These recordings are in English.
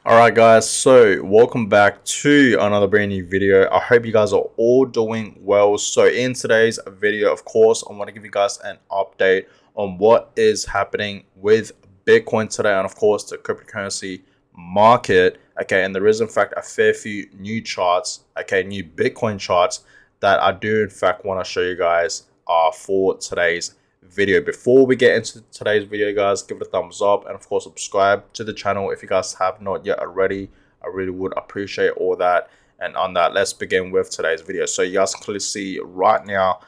Alright guys, so welcome back to another brand new video. I hope you guys are all doing well. So in today's video, of course, I want to give you guys an update on what is happening with Bitcoin today and of course the cryptocurrency market. Okay, and there is in fact a fair few new charts, okay, new Bitcoin charts that I do in fact want to show you guys for today's video. Before we get into today's video, guys, give it a thumbs up and of course subscribe to the channel if you guys have not yet already. I really would appreciate all that. And on that, let's begin with today's video. So you guys can clearly see right now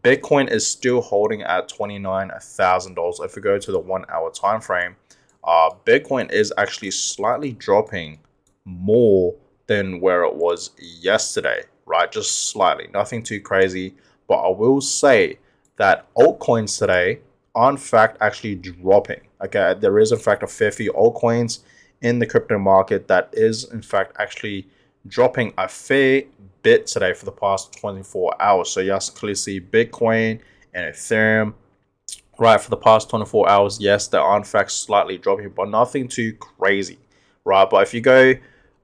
Bitcoin is still holding at $29,000. If we go to the 1 hour time frame, Bitcoin is actually slightly dropping more than where it was yesterday, right? Just slightly, nothing too crazy. But I will say that altcoins today are in fact actually dropping. Okay, there is in fact a fair few altcoins in the crypto market that is in fact actually dropping a fair bit today for the past 24 hours. So you guys clearly see Bitcoin and Ethereum right for the past 24 hours. Yes, they are in fact slightly dropping, but nothing too crazy, right? But if you go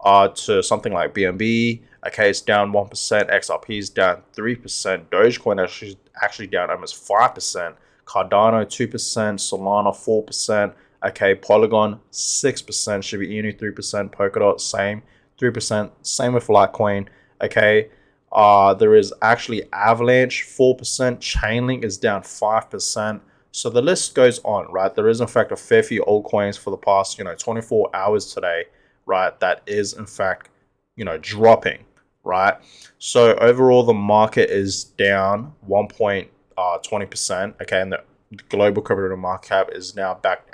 to something like BNB, okay, it's down 1%. XRP is down 3%. Dogecoin actually down almost 5%. Cardano 2%. Solana 4%. Okay, Polygon 6%. Shiba Inu 3%. Polkadot same 3%. Same with Litecoin. Okay, there is actually Avalanche 4%. Chainlink is down 5%. So the list goes on, right? There is in fact a fair few altcoins for the past 24 hours today, right? That is in fact dropping, right? So overall, the market is down 1.20%. Okay, and the global crypto market cap is now back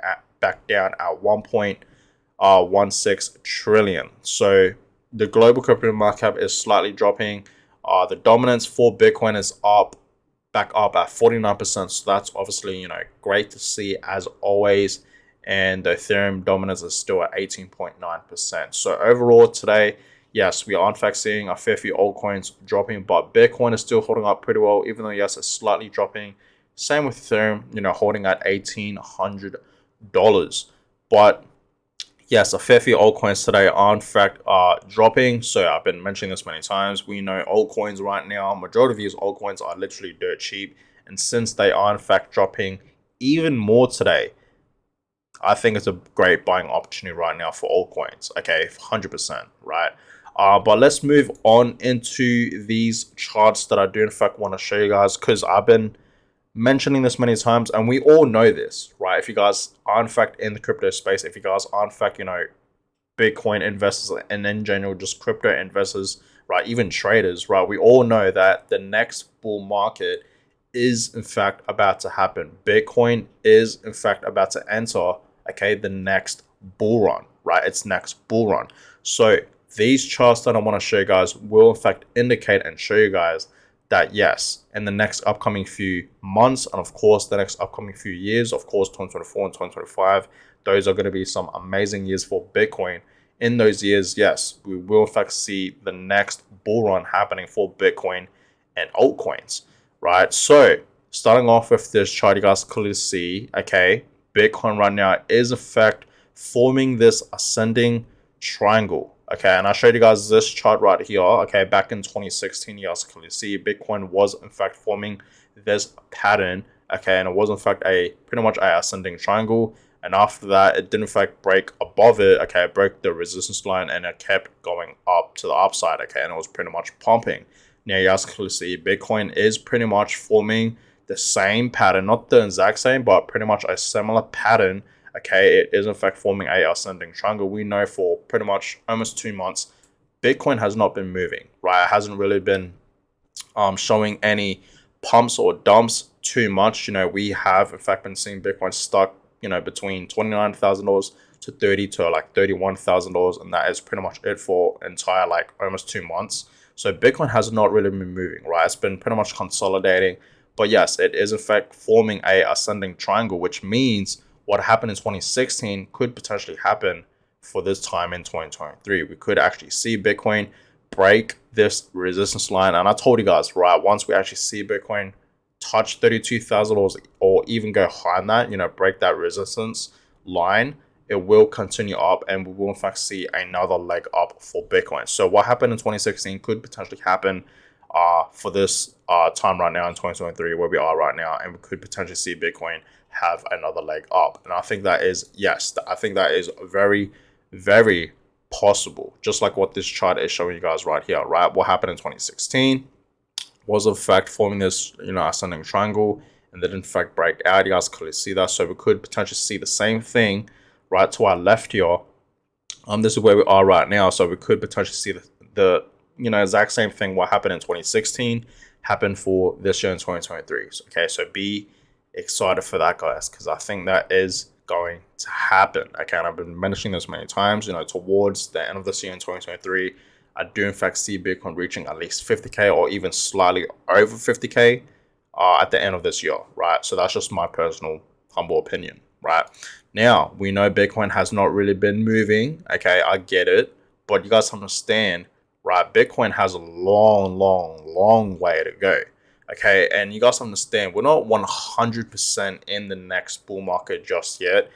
down at 1.16 trillion. So the global crypto market cap is slightly dropping. The dominance for Bitcoin is back up at 49%. So that's obviously great to see as always. And the Ethereum dominance is still at 18.9%. So overall today, yes, we are in fact seeing a fair few altcoins dropping, but Bitcoin is still holding up pretty well, even though yes, it's slightly dropping. Same with Ethereum, holding at $1,800. But yes, a fair few altcoins today are in fact dropping. So I've been mentioning this many times. We know altcoins right now, majority of these altcoins are literally dirt cheap. And since they are in fact dropping even more today, I think it's a great buying opportunity right now for altcoins. Okay, 100%, right? But let's move on into these charts that I do in fact want to show you guys, because I've been mentioning this many times and we all know this, right? If you guys are in fact in the crypto space, if you guys are in fact, Bitcoin investors and in general just crypto investors, right? Even traders, right? We all know that the next bull market is in fact about to happen. Bitcoin is in fact about to enter, okay, the next bull run, right? It's next bull run. So these charts that I want to show you guys will in fact indicate and show you guys that yes, in the next upcoming few months and of course the next upcoming few years, of course 2024 and 2025, those are going to be some amazing years for Bitcoin. In those years, yes, we will in fact see the next bull run happening for Bitcoin and altcoins, right? So starting off with this chart, you guys clearly see, okay, Bitcoin right now is in fact forming this ascending triangle. Okay, and I showed you guys this chart right here. Okay, back in 2016, you guys can see Bitcoin was in fact forming this pattern. Okay, and it was in fact pretty much a ascending triangle. And after that, it did in fact break above it. Okay, it broke the resistance line and it kept going up to the upside. Okay, and it was pretty much pumping. Now you guys can see Bitcoin is pretty much forming the same pattern, not the exact same, but pretty much a similar pattern. Okay, it is in fact forming a ascending triangle. We know for pretty much almost 2 months, Bitcoin has not been moving, right? It hasn't really been showing any pumps or dumps too much. We have in fact been seeing Bitcoin stuck, between $29,000 to $31,000, and that is pretty much it for entire almost 2 months. So Bitcoin has not really been moving, right? It's been pretty much consolidating, but yes, it is in fact forming a ascending triangle, which means what happened in 2016 could potentially happen for this time in 2023. We could actually see Bitcoin break this resistance line. And I told you guys, right, once we actually see Bitcoin touch $32,000 or even go higher than that, break that resistance line, it will continue up, and we will in fact see another leg up for Bitcoin. So what happened in 2016 could potentially happen for this time right now in 2023, where we are right now, and we could potentially see Bitcoin have another leg up. And I think that is, yes, I think that is very, very possible, just like what this chart is showing you guys right here, right? What happened in 2016 was in fact forming this, ascending triangle, and then in fact break out. You guys clearly see that. So we could potentially see the same thing right to our left here. This is where we are right now. So we could potentially see the exact same thing what happened in 2016 happened for this year in 2023. So, okay, so be excited for that, guys, because I think that is going to happen. Okay, and I've been mentioning this many times. Towards the end of this year in 2023, I do in fact see Bitcoin reaching at least 50k or even slightly over 50k at the end of this year, right? So that's just my personal humble opinion, right? Now, we know Bitcoin has not really been moving. Okay, I get it, but you guys understand, right? Bitcoin has a long, long, long way to go. Okay, and you guys understand, we're not 100% in the next bull market just yet.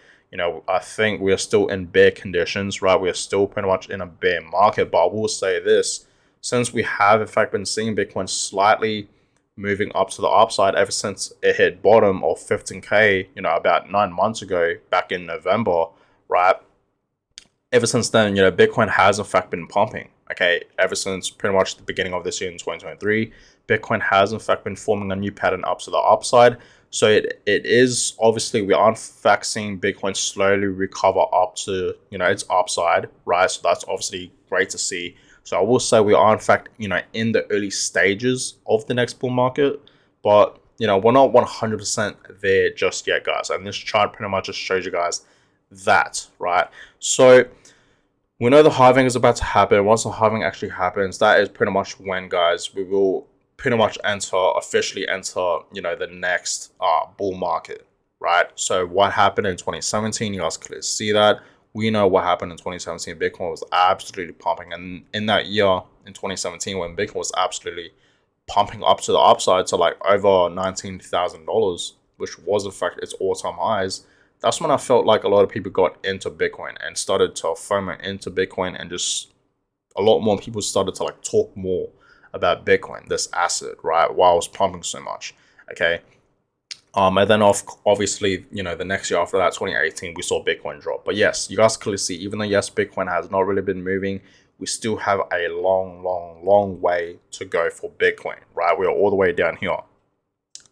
I think we're still in bear conditions, right? We're still pretty much in a bear market, but I will say this, since we have in fact been seeing Bitcoin slightly moving up to the upside ever since it hit bottom of 15k, about 9 months ago, back in November, right? Ever since then, Bitcoin has in fact been pumping. Okay, ever since pretty much the beginning of this year in 2023, Bitcoin has in fact been forming a new pattern up to the upside. So it is obviously, we are in fact seeing Bitcoin slowly recover up to its upside, right? So that's obviously great to see. So I will say we are in fact in the early stages of the next bull market, but we're not 100% there just yet, guys. And this chart pretty much just shows you guys that, right? So we know the halving is about to happen. Once the halving actually happens, that is pretty much when, guys, we will pretty much officially enter the next bull market, right? So what happened in 2017, you guys clearly see that. We know what happened in 2017. Bitcoin was absolutely pumping, and in that year in 2017, when Bitcoin was absolutely pumping up to the upside to like over $19,000, which was in fact its all-time highs, that's when I felt like a lot of people got into Bitcoin and started to FOMO into Bitcoin, and just a lot more people started to like talk more about Bitcoin, this asset, right? While it was pumping so much. Okay. And then obviously, the next year after that, 2018, we saw Bitcoin drop. But yes, you guys clearly see, even though yes, Bitcoin has not really been moving, we still have a long, long, long way to go for Bitcoin, right? We're all the way down here.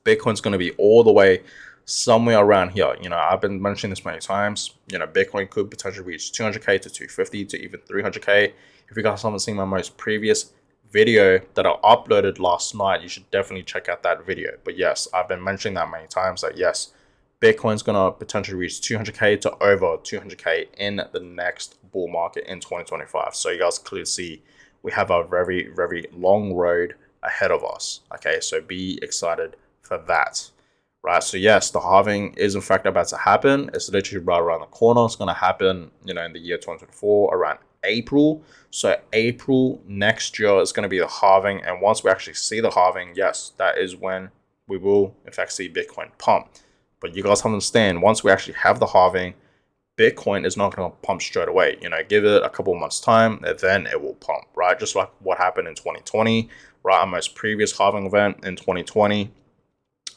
Bitcoin's going to be all the way somewhere around here. I've been mentioning this many times. Bitcoin could potentially reach 200k to 250 to even 300k. If you guys haven't seen my most previous video that I uploaded last night, you should definitely check out that video. But yes, I've been mentioning that many times, that yes, Bitcoin's gonna potentially reach 200k to over 200k in the next bull market in 2025. So you guys clearly see we have a very, very long road ahead of us. Okay, so be excited for that, right? So yes, the halving is in fact about to happen. It's literally right around the corner. It's gonna happen, in the year 2024, around April. So April next year is going to be the halving, and once we actually see the halving, yes, that is when we will in fact see Bitcoin pump. But you guys understand, once we actually have the halving, Bitcoin is not going to pump straight away. Give it a couple of months time, and then it will pump, right? Just like what happened in 2020, right? Our most previous halving event in 2020,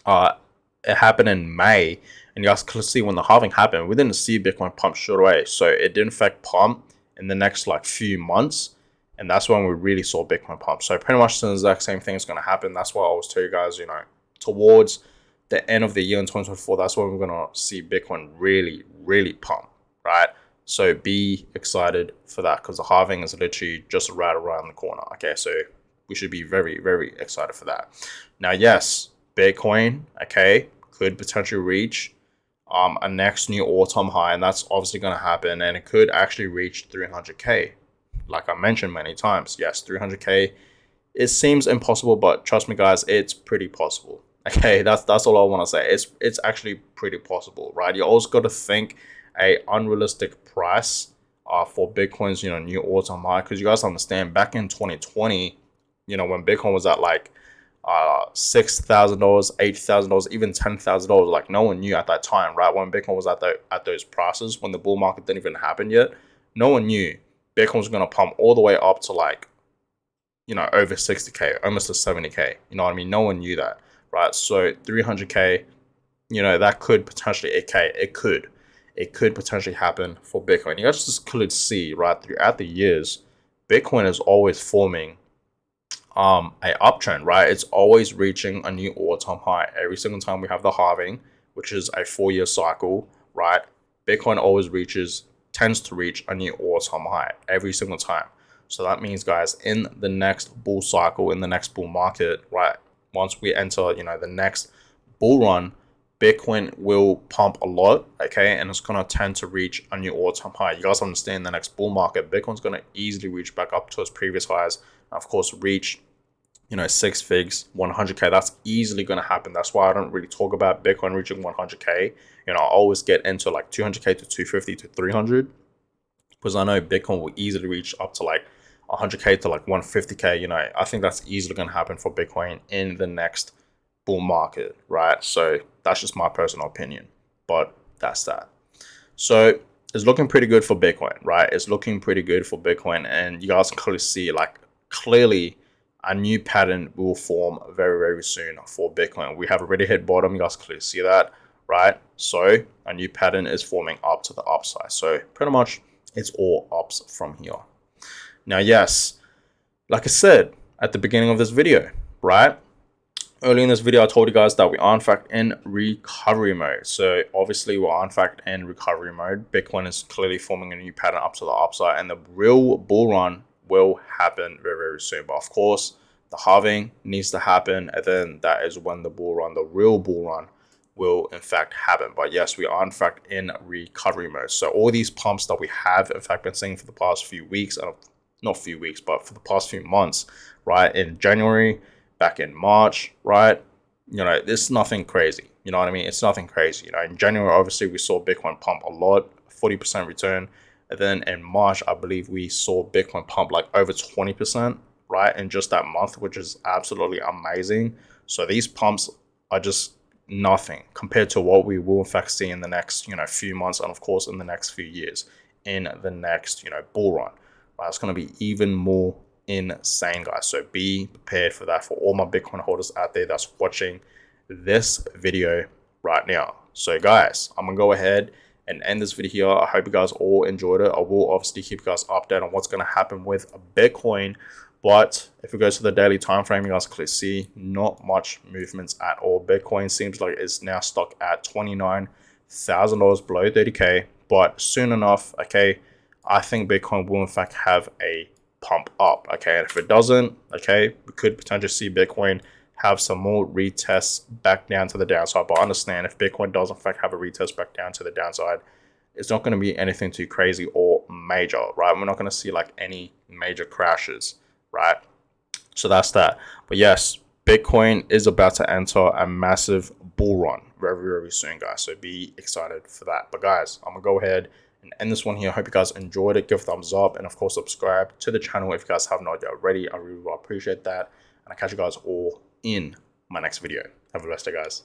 it happened in May, and you guys can see when the halving happened, we didn't see Bitcoin pump straight away. So it did in fact pump in the next like few months, and that's when we really saw Bitcoin pump. So pretty much the exact same thing is going to happen. That's why I always tell you guys, towards the end of the year in 2024, that's when we're going to see Bitcoin really, really pump, right? So be excited for that, because the halving is literally just right around the corner. Okay, so we should be very, very excited for that. Now, yes, Bitcoin, okay, could potentially reach a next new all-time high, and that's obviously going to happen, and it could actually reach 300k. Like I mentioned many times, yes, 300k, it seems impossible, but trust me guys, it's pretty possible. Okay, that's all I want to say. It's actually pretty possible, right? You always got to think a unrealistic price for Bitcoin's new all-time high, because you guys understand, back in 2020, when Bitcoin was at like $6,000, $8,000, even $10,000. Like no one knew at that time, right? When Bitcoin was at those prices, when the bull market didn't even happen yet, no one knew Bitcoin was gonna pump all the way up to like, over 60K, almost to 70K. You know what I mean? No one knew that, right? So 300K, that could potentially 8K. It could potentially happen for Bitcoin. You guys just could see, right, throughout the years, Bitcoin is always forming a uptrend, right? It's always reaching a new all-time high every single time we have the halving, which is a 4-year cycle, right? Bitcoin always tends to reach a new all-time high every single time. So that means, guys, in the next bull cycle, in the next bull market, right, once we enter, the next bull run, Bitcoin will pump a lot, okay, and it's going to tend to reach a new all-time high. You guys understand, the next bull market, Bitcoin's going to easily reach back up to its previous highs, and of course, reach, 6 figs, 100K. That's easily going to happen. That's why I don't really talk about Bitcoin reaching 100K. I always get into like 200K to 250 to 300, because I know Bitcoin will easily reach up to like 100K to like 150K. I think that's easily going to happen for Bitcoin in the next bull market, right? So that's just my personal opinion, but that's that. So it's looking pretty good for Bitcoin, right? It's looking pretty good for Bitcoin, and you guys can clearly see, like, clearly a new pattern will form very, very soon for Bitcoin. We have already hit bottom. You guys clearly see that, right? So a new pattern is forming up to the upside. So pretty much it's all ups from here. Now, yes, like I said at the beginning of this video, right? Early in this video, I told you guys that we are in fact in recovery mode. So obviously we are in fact in recovery mode. Bitcoin is clearly forming a new pattern up to the upside, and the real bull run will happen very, very soon. But of course, the halving needs to happen, and then that is when the real bull run will in fact happen. But yes, we are in fact in recovery mode. So all these pumps that we have in fact been seeing for the past few weeks, not few weeks, but for the past few months, right? In January, back in March, right? It's nothing crazy. You know what I mean? It's nothing crazy. In January, obviously, we saw Bitcoin pump a lot, 40% return. And then in March, I believe we saw Bitcoin pump like over 20%, right? In just that month, which is absolutely amazing. So these pumps are just nothing compared to what we will in fact see in the next, few months, and of course in the next few years, in the next, bull run. Right? It's going to be even more insane, guys. So be prepared for that, for all my Bitcoin holders out there that's watching this video right now. So guys, I'm gonna go ahead and end this video here. I hope you guys all enjoyed it. I will obviously keep you guys updated on what's going to happen with Bitcoin, but if we go to the daily time frame, you guys can clearly see not much movements at all. Bitcoin seems like it's now stuck at $29,000 below 30K, but soon enough, okay, I think Bitcoin will in fact have a pump up, okay? And if it doesn't, okay, we could potentially see Bitcoin have some more retests back down to the downside. But understand, if Bitcoin does in fact have a retest back down to the downside, it's not going to be anything too crazy or major, right? We're not going to see like any major crashes, right? So that's that. But yes, Bitcoin is about to enter a massive bull run very, very soon, guys. So be excited for that. But guys, I'm gonna go ahead and end this one here. I hope you guys enjoyed it. Give a thumbs up, and of course subscribe to the channel if you guys have not yet already. I really will appreciate that, and I'll catch you guys all in my next video. Have a blessed day, guys.